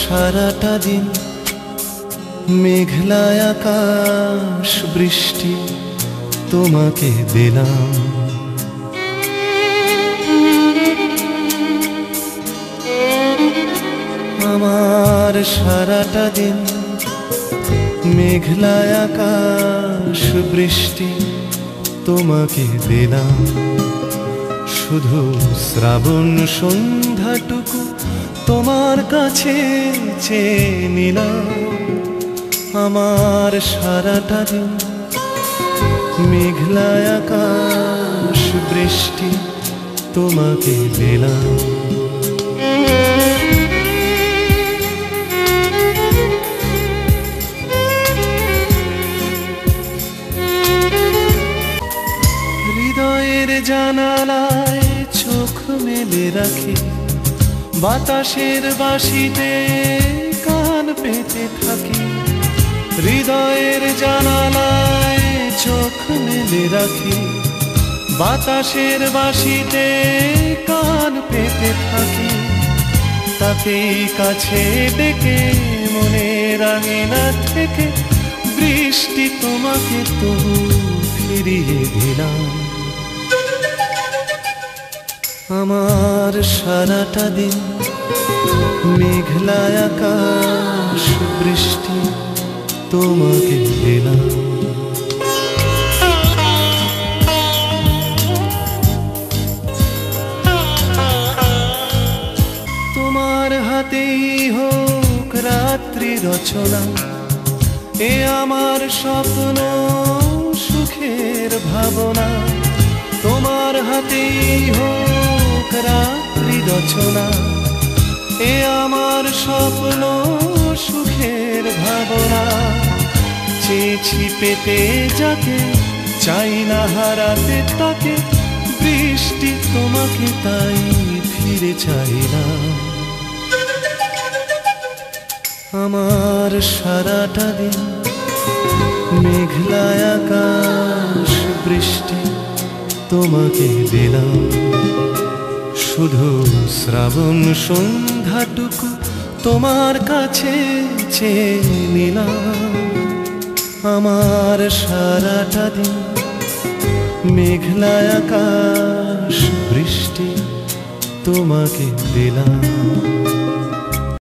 সারাটা দিন মেঘলা আকাশ বৃষ্টি তোমাকে দিলাম। আমার সারাটা দিন মেঘলা আকাশ বৃষ্টি তোমাকে দিলাম। শুধু শ্রাবণ সন্ধ্যাটুকু তোমার কাছে চেয়ে নিলাম। আমার সারাটা দিন মেঘলা আকাশ বৃষ্টি তোমাকে দিলাম। হৃদয়ের জানালায় চোখ মেলে রাখি, বাতাসের বাঁশিতে কান পেতে থাকি। হৃদয়ের জানালায় চোখ মেলে রাখি, বাতাসের বাঁশিতে কান পেতে থাকি। তাকেই কাছে ডেকে মনের আঙিনা থেকে বৃষ্টি তোমাকে তবু ফিরিয়ে দিলাম। আমার সারাটা দিন মেঘলা আকাশ বৃষ্টি তোমাকে দিলাম। তোমার হাতেই হোক রাত্রি রচনা, এ আমার স্বপ্ন সুখের ভাবনা। তোমার হাতেই হোক রাত্রি রচনা, এ আমার স্বপ্ন সুখের ভাবনা। চেয়েছি পেতে যাকে, চাই না হারাতে তাকে, বৃষ্টি তোমাকে তাই ফিরে চাইলাম। আমার সারাটা দিন মেঘলা আকাশ বৃষ্টি তোমাকে দিলাম। শুধু শ্রাবণ সন্ধ্যাটুকু তোমার কাছে চেয়ে নিলাম। আমার সারাটা দিন মেঘলা আকাশ বৃষ্টি তোমাকে দিলাম।